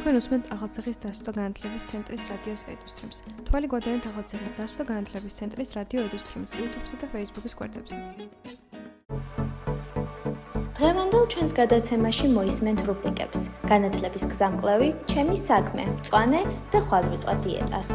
თქვენ უსმენთ ახალციხის დასვლა განათლების ცენტრის რადიოს ედუსტრიმს. თვალი გვადევნით ახალციხის დასვლა განათლების ცენტრის რადიო ედუსტრიმის YouTube-სა და Facebook-ის გვერდებზე. დღევანდელ ჩვენს გადაცემაში მოისმენთ რუბრიკებს: განათლების გზამკვლევი, ჩემი საქმე, მწვანე და ხვალვიწყა დიეტას.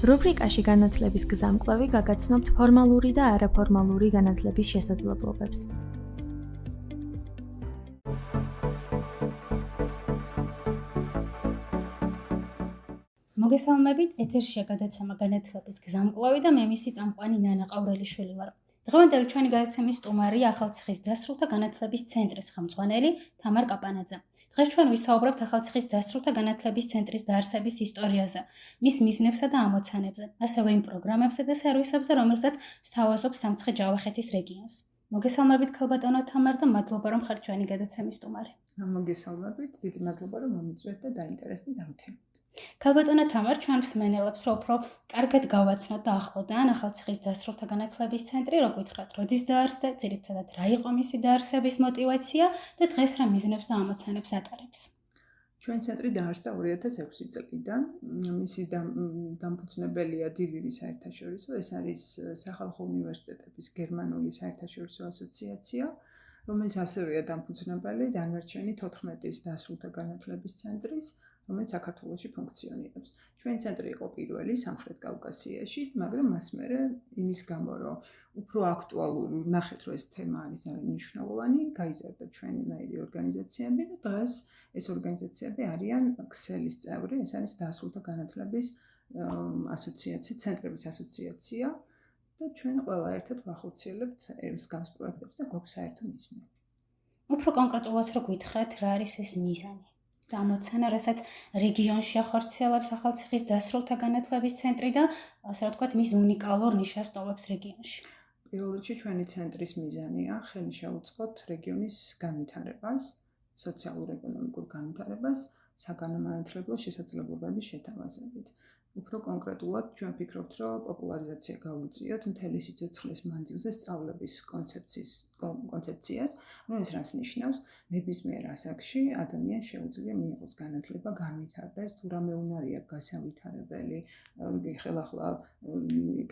რუბრიკაში განათლების გზამკვლევი გაგაცნობთ ფორმალური და არაფორმალური განათლების შესაძლებლობებს. მოგესალმებით, ეთერშია გადაცემა განათლების გზამკვლევი და მე მისი წამყვანი ნანა ყავრელიშვილი ვარ. დღევანდელი ჩვენი გადაცემის სტუმარია ახალციხის დასრულთა განათლების ცენტრის ხელმძღვანელი თამარ კაპანაძე. დღეს ჩვენ ვისაუბრებთ ახალციხის დასრულთა განათლების ცენტრის დაარსების ისტორიაზე, მის მიზნებსა და ამოცანებზე, ასევე იმ პროგრამებზე და სერვისებზე, რომელსაც სთავაზობს სამცხე-ჯავახეთის რეგიონს. მოგესალმებით, ქალბატონო თამარ და მადლობა, რომ ხართ ჩვენი გადაცემის სტუმარი. მოგესალმებით, დიდი მადლობა, რომ მომიწვევთ და დაინტერესდით ამ თემით. ქალბატონო თამარ, ჩვენ მსმენელებს რომ უფრო კარგად გავაცნოთ და ახლოდან ახალციხის დასრულთა განათლების ცენტრი, რო გითხრათ, როდის დაარსდა, ძირითადად რა იყო მისი დაარსების мотиваცია და დღეს რა მიზნებს და ამოცანებს ატარებს. ჩვენ ცენტრი დაარსდა 2006 წლიდან. მისი დამფუძნებელია დივირი საერთაშორისო, ეს არის სახალხო უნივერსიტეტების გერმანული საერთაშორისო ასოციაცია, რომელიც ასევეა დამფუძნებელი დანარჩენი 14-ის დასრულთა განათლების ცენტრის, რომელიც საქართველოში ფუნქციონირებს. ჩვენი ცენტრი იყო პირველი სამხრეთ კავკასიაში, მაგრამ მას მერე იმის გამო, რომ უფრო აქტუალური ნახეთ, რომ ეს თემა არის მნიშვნელოვანი, გაიზარდა ჩვენნაირი ორგანიზაციები და დღეს ეს ორგანიზაციები არიან ქსელის წევრი, ეს არის დასრულთა განათლების ასოციაცია, ცენტრების ასოციაცია და ჩვენ ყველა ერთად ვახორციელებთ მსგავს პროექტებს და გვაქვს საერთო მიზნები. უფრო კონკრეტულად რო გითხრათ, რა არის ეს მიზანი? და ამოცანა, რასაც რეგიონში ახორციელებს ახალციხის დასრულთა განათლების ცენტრი და ასე რა ვთქვათ, მის უნიკალურ ნიშას ტოვებს რეგიონში. პირველ რიგში ჩვენი ცენტრის მიზანია ხელი შეუწყოთ რეგიონის განვითარებას, სოციალურ-ეკონომიკურ განვითარებას, საგანმანათლებლო შესაძლებლობების შეთავაზებით. უფრო კონკრეტულად ჩვენ ვფიქრობთ, რომ პოპულარიზაცია გავუწიოთ მთელი სიცოცხლის მანძილზე სწავლების კონცეფციას, რომელიც რას ნიშნავს, ნებისმიერ ასაკში ადამიანს შეუძლია მიიღოს განათლება, განვითარდეს, თუ რამე უნარია გასავითარებელი, ხელახლა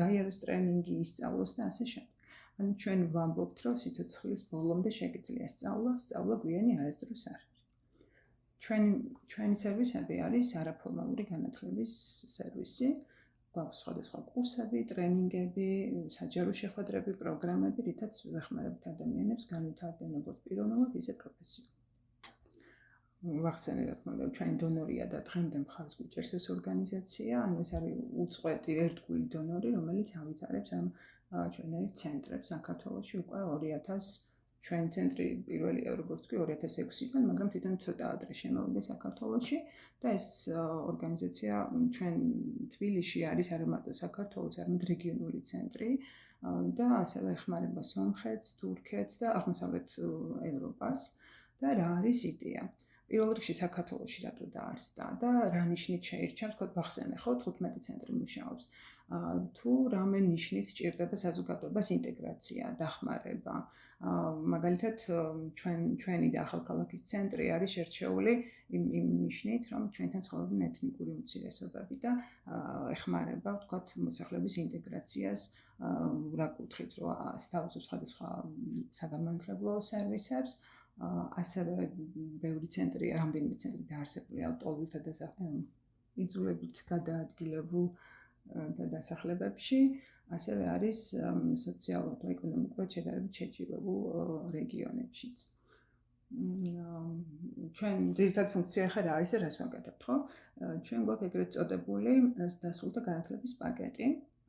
გაიაროს ტრენინგი, ისწავლოს და ასე შემდეგ. ანუ ჩვენ ვამბობთ, რომ სიცოცხლის ბოლომდე შეგიძლია სწავლა გვიანი არასდროს არ არის. ჩვენი სერვისები არის არაფორმალური განათლების სერვისი. გვაქვს სხვადასხვა კურსები, ტრენინგები, საჯარო შეხვედრები, პროგრამები, რითაც ვეხმარებთ ადამიანებს განვითარდნენ როგორც პიროვნულად, ისე პროფესიულად. ვახსენე, რა თქმა უნდა, ჩვენი დონორია და დღემდე მხარს გვიჭერს ეს ორგანიზაცია, ანუ ეს არის უწყვეტი ერთგული დონორი, რომელიც ავითარებს ამ ჩვენერ ცენტრებს საქართველოში უკვე 2000 ჩვენი ცენტრი პირველია, როგორც თქვი, 2006-დან, მაგრამ თვითონ ცოტა ადრე შემოვიდა საქართველოში და ეს ორგანიზაცია ჩვენ თბილისში არის არა მარტო საქართველოს, არამედ რეგიონული ცენტრი და ასევე ეხმარება სომხეთს, თურქეთს და აღმოსავლეთ ევროპას და რა არის იდეა. პირველ რიგში საქართველოში რატო დაარსდა და რა ნიშნით შეირჩა, თქვა ვახსენე ხო, 15 ცენტრი მუშაობს. თუ რამე ნიშნით ჭირდება საზოგადოებას ინტეგრაცია, დახმარება. მაგალითად, ჩვენი და ახალქალაქის ცენტრი არის შერჩეული იმ ნიშნით, რომ ჩვენთან ცხოვრობენ ეთნიკური უმცირესობები და ეხმარება, თქვა, მოსახლეობის ინტეგრაციას, რა კუთხით, რომ სთავაზობს სხვადასხვა საგანმანათლებლო სერვისებს. ასევე ბევრი ცენტრი, რამდენიმე ცენტრი დაარსებულია ლტოლვილთა და იძულებით გადაადგილებულ და დასახლებებში, ასევე არის სოციალურად და ეკონომიკურად შედარებით შეჭირებულ რეგიონებშიც. ჩვენ ძირითად ფუნქცია ხარ არის და რას ვაკეთებთ, ხო? ჩვენ გვაქვს ეგრეთ წოდებული დასრულთა განათლების პაკეტი,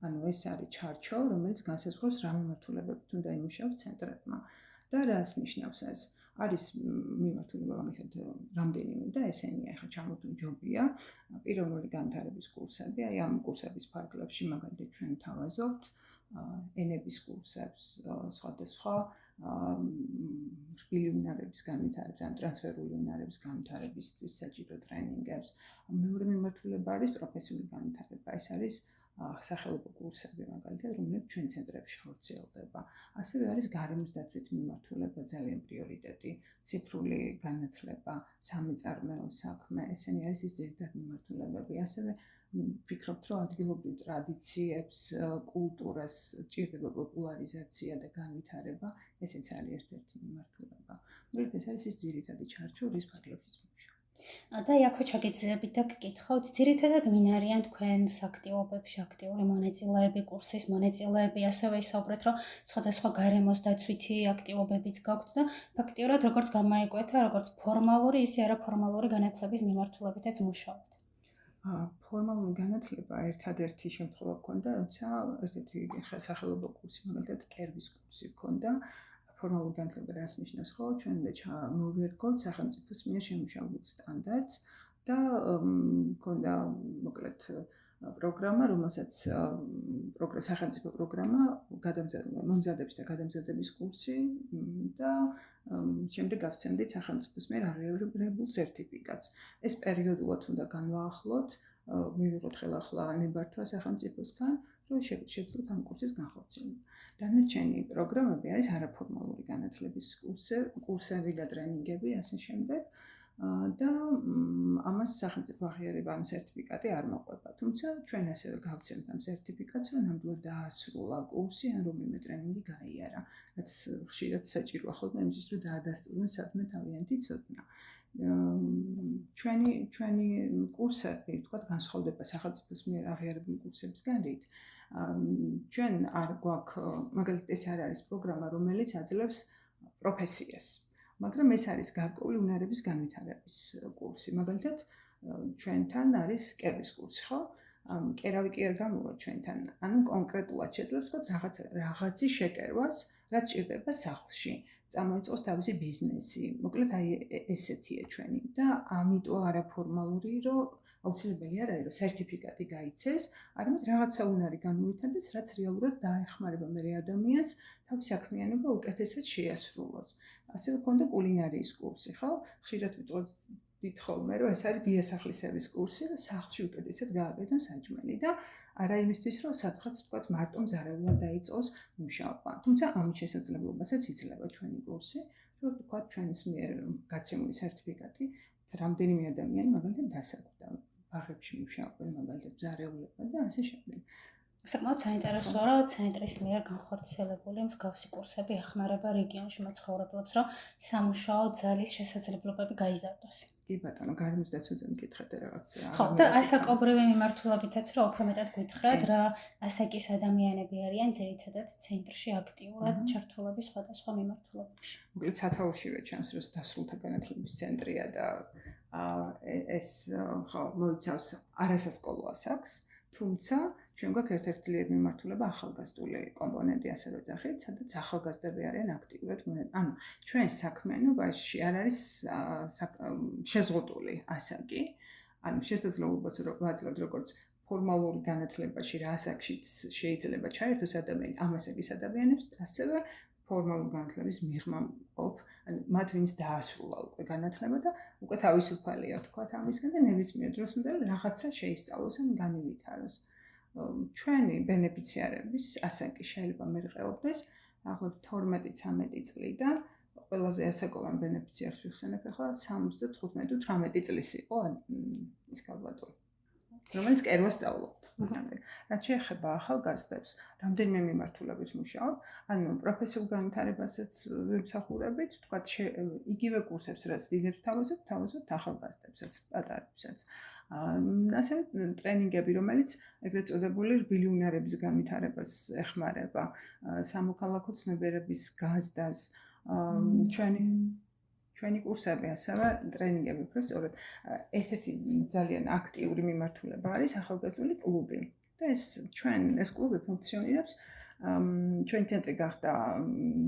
ანუ ეს არის ჩარჩო, რომელიც განსაზღვრავს რა მიმართულებებით უნდა იმუშაოს ცენტრებმა და რას ნიშნავს ეს? არის მიმართულება მაგალითად რამდენიმე და ესენია ახლა ჩამოთვლილი პიროვნული განვითარების კურსები, აი ამ კურსების ფარგლებში მაგალითად ჩვენ ვთავაზობთ ენების კურსებს, სხვადასხვა რბილი უნარების განვითარებას, ან ტრანსფერული უნარების განვითარებისთვის საჭირო ტრენინგებს. მეორე მიმართულება არის პროფესიული განვითარება, ეს არის სახელმწიფო კურსები მაგალითად, რომლებიც ჩვენ ცენტრებში ხორციელდება. ასევე არის გარემოს დაცვითი მიმართულება ძალიან პრიორიტეტი, ციფრული განათლება, სამეწარმეო საქმე, ესენი არის ის ძირითადი მიმართულებები. ასევე ვფიქრობთ, რომ ადგილობრივ ტრადიციებს, კულტურას ჭირდება პოპულარიზაცია და განვითარება, ესეც არის ერთ-ერთი მიმართულება. ეს არის ის ძირითადი ჩარჩო, რის ფარგლებშიც მუშაობ. და აქვე ჩაგეძებთ და გკითხავთ, ძირითადად ვინ არიან თქვენს აქტივობებში აქტიური მონაწილეები, კურსის მონაწილეები, ასევე ისაუბრეთ, რომ სხვადასხვა გარემოს დაცვითი აქტივობებიც გაქვთ და ფაქტიურად როგორც გამოიკვეთა, როგორც ფორმალური, ისე არაფორმალური განათლების მიმართულებითაც მუშაობთ. ფორმალური განათლება ერთადერთი შემთხვევა გქონდა, როცა ერთ-ერთი სახელმწიფო კურსი, მაგალითად, კერვის კურსი გქონდა. ფორმალური განათლება რას ნიშნავს, ხო? ჩვენ უნდა მოვერგოთ სახელმწიფოს მიერ შემუშავებულ სტანდარტს და გქონდა მოკლედ პროგრამა, რომელსაც სახელმწიფო პროგრამა მომზადების და გადამზადების კურსი და შემდეგ გავცემდით სახელმწიფოს მიერ აღიარებულ სერტიფიკატს. ეს პერიოდულად უნდა განვაახლოთ, მივიღოთ ხელახლა ნებართვა სახელმწიფოსგან, რომ შევძლოთ ამ კურსის განხორციელება. დანარჩენი პროგრამები არის არაფორმალური განათლების კურსები და ტრენინგები, ასე შემდეგ. და ამას სახელმწიფო აღიარება ამ სერტიფიკატი არ მოყვება. თუმცა ჩვენ ასევე გავცემთ ამ სერტიფიკატს, რომ ნამდვილად დაასრულა კურსი ან რომელიმე ტრენინგი გაიარა, რაც ხშირად საჭიროა ხოლმე იმისთვის, რომ დაადასტურონ სადმე თავიანთი ცოდნა. ჩვენი კურსები, თქვათ, განსხვავდება სახელმწიფოს მიერ აღიარებული კურსებისგან რით. ჩვენ არ გვაქვს, მაგალითად, ეს არ არის პროგრამა, რომელიც აძლევს პროფესიას. მაგრამ ეს არის გარკვეული უნარების განვითარების კურსი. მაგალითად, ჩვენთან არის კერვის კურსი, ხო? კერავი კი არ გამოვა ჩვენთან. ანუ კონკრეტულად შეძლებს თქვა რაღაცის შეკერვას, რაც ჭირდება სახლში. წამოიწყოს თავისი ბიზნესი. მოკლედ აი ესეთია ჩვენი და ამიტომ არაფორმალური, რომ აუცილებელი არ არის, რომ სერტიფიკატი გაიცეს, არამედ რაღაცა უნარი განუვითარდეს, რაც რეალურად დაეხმარება მე ადამიანს თავის საქმიანობა უკეთესად შეასრულოს. ასევე გქონდა კულინარიის კურსი, ხო? ხშირად ვიტყოდით ხოლმე, რომ ეს არის დიასახლისების კურსი და სახლში უკეთესად გააკეთონ საჭმელი და არა იმისთვის, რომ სადღაც თქვათ მარტო მზარევლად დაიწყოს მუშაობა. თუმცა ამის შესაძლებლობასაც იძლევა ჩვენი კურსი, რომ თქვათ ჩვენს მიერ გაცემული სერტიფიკატი რამდენიმე ადამიანი მაგალითად დასაკვირდა ბაღებში მუშაობენ, მაგალითად მზარეულობა და ასე შემდეგ. საკმაოდ საინტერესოა, რომ ცენტრის მიერ განხორციელებული მსგავსი კურსები ეხმარება რეგიონში მაცხოვრებლებს, რომ სამუშაო ძალის შესაძლებლობები გაიზარდოს. კი ბატონო, გარემოს დაცვაზე მკითხეთ რაღაც. ხო, და ასაკობრივი მიმართულებითაც რა უფრო მეტად გითხრათ, რა ასაკის ადამიანები არიან ძირითადად ცენტრში აქტიურად ჩართულები სხვადასხვა მიმართულებებში. მოკლედ სათავეშივე ჩანს, რომ დასრულთა განათლების ცენტრია და ეს ხო მოიცავს არასასკოლო ასაკს, თუმცა ჩვენ გვაქვს ერთ-ერთი ძლიერი მიმართულება ახალგაზრდული კომპონენტი ასე ვეძახით, სადაც ახალგაზრდები არიან აქტიურად ანუ ჩვენ საქმიანობაში არ არის შეზღუდული ასაკი, ანუ შესაძლებლობას ვაძლევთ როგორც ფორმალურ განათლებაში რა ასაკშიც შეიძლება ჩაერთოს ადამიანი ამ ასაკის ადამიანებს, ასევე ფორმალურ განათლების მიღმა მყოფ, ანუ მათ ვინც დაასრულა უკვე განათლება და უკვე თავისუფალია თქვათ ამისგან და ნებისმიერ დროს უნდა რაღაცა შეისწავლოს ან განივითაროს. ჩვენი ბენეფიციარების ასაკი შეიძლება მერყეობდეს ახლა 12-13 წლიდან ყველაზე ასაკოვან ბენეფიციარს ვიხსენებ ახლა 75-18 წლის იყო ის კალბატური რომელიც კერვას სწავლობდა. რაც შეეხება ახალგაზრდებს, რამდენიმე მიმართულებით მუშაობ, ანუ პროფესიულ განვითარებასაც ვიმსახურებით, თქვათ იგივე კურსებს, რაც დიდებს თავაზობთ ახალგაზრდებსაც, პატარებსაც. ასევე ტრენინგები, რომელიც ეგრეთ წოდებული რბილი უნარების განვითარებას ეხმარება, სამოქალაქო ცნობიერების გაზრდას, ჩვენი კურსები, ასევე ტრენინგები, უფრო სწორედ ერთ-ერთი ძალიან აქტიური მიმართულება არის ახალგაზრდული კლუბი. და ეს კლუბი ფუნქციონირებს, ჩვენი ცენტრი გახდა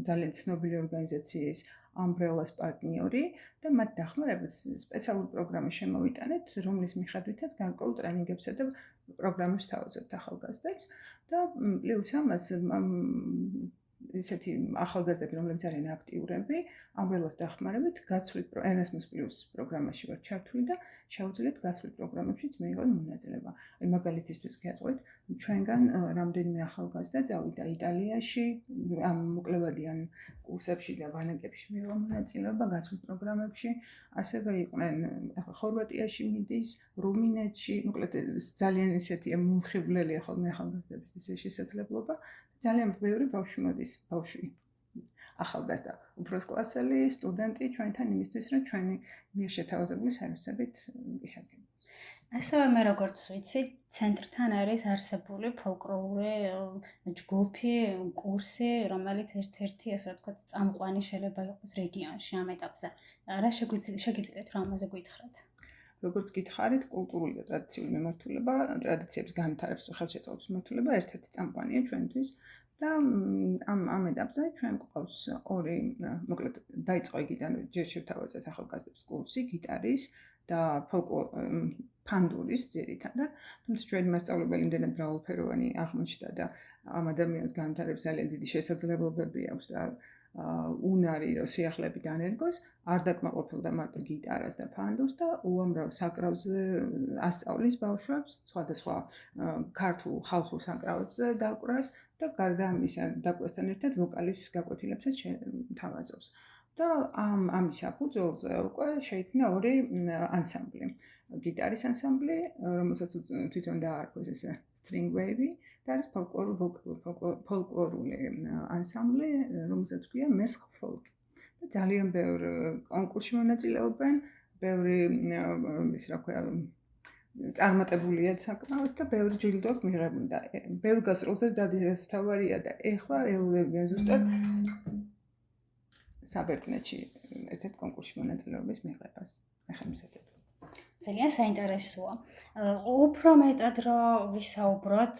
ძალიან ცნობილი ორგანიზაციის Umbrella-ს პარტნიორი და მათ დახმარებით სპეციალური პროგრამა შემოვიტანეთ, რომლის მიხედვითაც გარკვეულ ტრენინგებსა და პროგრამებს თავაზობთ ახალგაზრდებს და პლუს ამას ისეთი ახალგაზრდები, რომლებიც არიან აქტიურები, ამბრელას დახმარებით გაცვლით Erasmus+ პროგრამაში ვარ ჩართული და შეუძლიათ გაცვლით პროგრამებშიც მიიღონ მონაწილეობა. აი მაგალითისთვის გეტყვით, ჩვენგან რამდენიმე ახალგაზრდა წავიდა იტალიაში, ამ მოკლებადიან კურსებში და ბანაკებში მიიღო მონაწილეობა გაცვლით პროგრამებში, ასევე იყვნენ ხორვატიაში მიდის, რუმინეთში, მოკლედ ძალიან ისეთი მომხიბვლელია ხოლმე ახალგაზრდებისთვის ეს შესაძლებლობა. ძალიან ბევრი ბავშვი მოდის, ახალგაზრდა, უფროსკლასელი, სტუდენტი ჩვენთან იმისთვის, რომ ჩვენი მიერ შეთავაზებული სერვისებით ისარგებლოს. ასევე მე როგორც ვიცი, ცენტრთან არის არსებული ფოლკლორული ჯგუფი, კურსი, რომელიც ერთ-ერთი, ასე ვთქვათ, წამყვანი შეიძლება იყოს რეგიონში ამ ეტაპზე. რა შეგიძლიათ რომ ამაზე გითხრათ? როგორც გითხარით, კულტურული და ტრადიციული მიმართულება, ტრადიციების განვითარების და ხელშეწყობის მიმართულება ერთ-ერთი წამყვანია ჩვენთვის და ამ ეტაპზე ჩვენ გვყავს ორი, მოკლედ დაიწყო იგიდან ჯერ შევთავაზეთ ახალგაზრდების კურსი გიტარის და ფანდურის ძირითადად, თუმცა ჩვენი მასწავლებელი იმდენად მრავალფეროვანი აღმოჩნდა და ამ ადამიანს განვითარების ძალიან დიდი შესაძლებლობები აქვს და უნარი რომ სიახლეები დანერგოს, არ დაკმაყოფილდა მარტო გიტარას და ფანდურს და უამრავ საკრავზე ასწავლის ბავშვებს, სხვადასხვა ქართულ ხალხურ საკრავებზე დაკვრას და გარდა ამისა დაკვრასთან ერთად ვოკალის გაკვეთილებსაც თავაზობს. და ამის საფუძველზე უკვე შეიქმნა ორი ანსამბლი. გიტარის ანსამბლი, რომელსაც თვითონ დაარქვეს ესე String Wavy და არის ფოლკლორული ანსამბლი, რომელსაც ქვია Mesx Folk. და ძალიან ბევრ კონკურსში მონაწილეობენ, ბევრი ის რა ქვია წარმატებულია საკმაოდ და ბევრი ჯილდო აქვს მიღებული და ბევრ გასტროლზეც დადიდეს თავარია და ეხლა ელოდებიან ზუსტად საბერძნეთში ერთ-ერთ კონკურსში მონაწილეობის მიღებას. ახალმისადები. ძალიან საინტერესოა. უფრო მეტად რომ ვისაუბროთ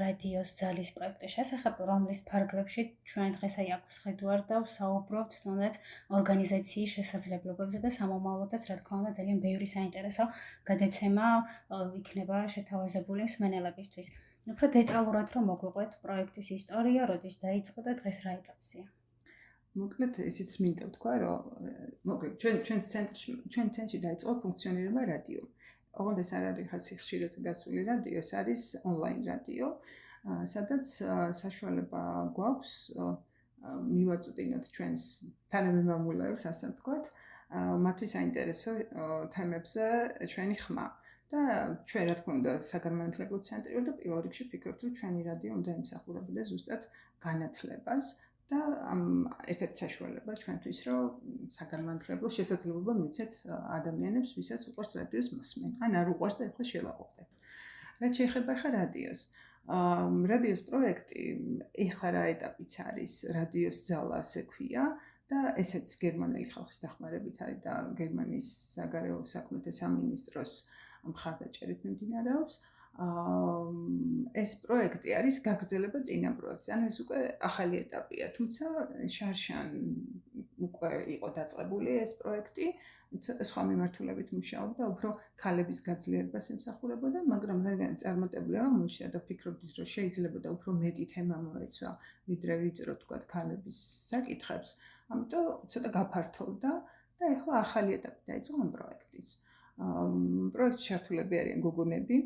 რადიოს ძალის პროექტის შესახებ, რომლის ფარგლებში ჩვენ დღეს აქ ვსხედვარ და ვსაუბრობთ თუნდაც ორგანიზაციის შესაძლებლობებზე და სამომავლოდაც რა თქმა უნდა ძალიან ბევრი საინტერესო გადაცემა იქნება შეთავაზებული მსმენელებისთვის. უფრო დეტალურად რომ მოგვიყვეთ პროექტის ისტორია, როდის დაიწყო და დღეს რა ეტაპზეა. მოკლედ ისიც მინდა ვთქვა, რომ მოკლედ ჩვენ ცენტრში დაიწყო ფუნქციონირება რადიო. ოღონდ ეს არ არის ხასი ხშირად გასული რადიო, ეს არის ონლაინ რადიო, სადაც საშუალება გვაქვს მივაწვდინოთ ჩვენს თანამემამულეებს, ასე ვთქვათ, მათთვის საინტერესო თემებზე ჩვენი ხმა. და ჩვენ რა თქმა უნდა საგანმანათლებლო ცენტრი ვარ და პირველ რიგში ვფიქრობთ, რომ ჩვენი რადიო უნდა ემსახურებოდა ზუსტად განათლებას. და ერთ-ერთი საშუალება ჩვენთვის, რომ საგანმანათლებლო შესაძლებლობა მივცეთ ადამიანებს, ვისაც უყვართ რადიოს მოსმენა. ან არ უყვარს და ეხლა შევაყოვდეთ. რაც შეეხება ხა რადიოს. რადიოს პროექტი ეხლა რა ეტაპიც არის, რადიოს ძალა ასე ქვია და ესეც გერმანელი ხალხის დახმარებით არის და გერმანიის საგარეო საქმეთა სამინისტროს მხარდაჭერით მიმდინარეობს. ეს პროექტი არის გაგრძელება წინა პროექტის. ანუ ეს უკვე ახალი ეტაპია, თუმცა შარშან უკვე იყო დაწყებული ეს პროექტი, სხვა მიმართულებით მუშაობდა, უფრო ქალების გაძლიერებას ემსახურებოდა, მაგრამ რადგან წარმატებული აღმოჩნდა და ვფიქრობთ, რომ შეიძლება და უფრო მეტი თემა მოეცვა, ვიდრე ვიწროთ თქვა ქალების საკითხებს, ამიტომ ცოტა გაფართოვდა და ეხლა ახალი ეტაპი დაიწყო ამ პროექტის. პროექტში ჩართულები არიან გოგონები,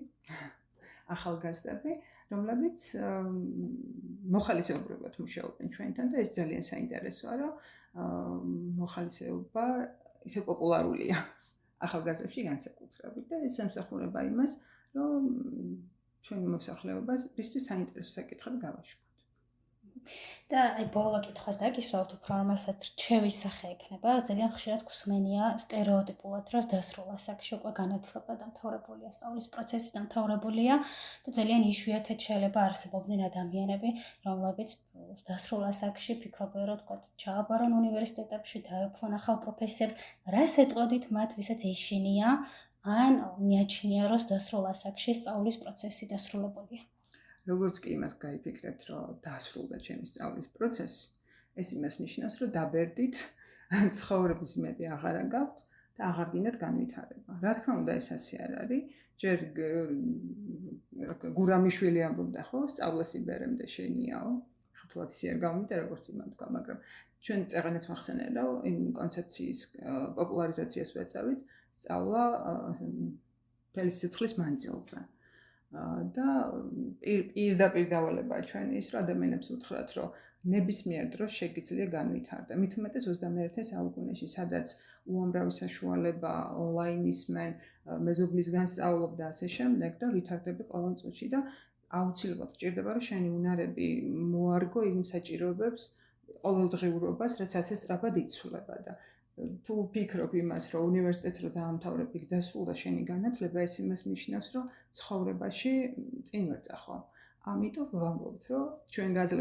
ახალგაზრდები, რომლებიც მოხალისეობრივად მუშაობენ ჩვენთან და ეს ძალიან საინტერესოა, რომ მოხალისეობა ისე პოპულარულია ახალგაზრდებში განსაკუთრებით და ეს ემსახურება იმას, რომ ჩვენი მოსახლეობისთვის საინტერესო საკითხები გავაშვათ. და აი ბოლო კითხვას დაგისვავთ უფრო რომელსაც რჩევის სახე ექნება, ძალიან ხშირად გვსმენია სტერეოტიპულად, რომ დასრულ ასაკში უკვე განათლება დამთავრებულია, სწავლის პროცესი დამთავრებულია და ძალიან იშვიათად შეიძლება არსებობდნენ ადამიანები, რომლებიც დასრულ ასაკში ფიქრობენ, რომ თქვა ჩააბარონ უნივერსიტეტებში, დაეუფლონ ახალ პროფესიებს, რას ეტყოდით მათ, ვისაც ეშინია, ან მიაჩნია, რომ დასრულ ასაკში სწავლის პროცესი დასრულებულია. როგორც კი იმას გაიფიქრებთ, რომ დასრულდა ჩემი სწავლის პროცესი, ეს იმას ნიშნავს, რომ დაბერდით, ცხოვრების მეტი აღარ გაქვთ და აღარ გინდათ განვითარება. რა თქმა უნდა, ეს ასე არ არის. ჯერ გურამიშვილი ამბობდა, ხო, სწავლას იბერემდე შენიაო. ნახტულად ისე არ გამოვიდა როგორც იმან თქვა, მაგრამ ჩვენ წეღანაც მახსენებდა იმ კონცეფციის პოპულარიზაციას ვეწავით, სწავლა მთელი სიცოცხლის მანძილზე. და პირდაპირ დავალებაა ჩვენ ის, რომ ადამიანებს უთხრათ, რომ ნებისმიერ დროს შეგიძლია განვითარდა. მით უმეტეს 21 საუკუნეში, სადაც უამრავი საშუალება ონლაინ ისმენ, მეზობლის განსწავლობ და ასე შემდეგ და ვითარდები ყველა წუთში და აუცილებლად გჭირდება, რომ შენი უნარები მოარგო იმ საჭიროებებს, ყოველდღიურობას, რაც ასე სწრაფად იცვლება და თუ ფიქრობ იმას, რომ უნივერსიტეტს რო დაამთავრებ, იქ დასრულდა შენი განათლება, ეს იმას ნიშნავს, რომ ცხოვრებაში წინ ვერ წახვალ. ამიტომ ვამბობთ, რომ ჩვენ გაძლევთ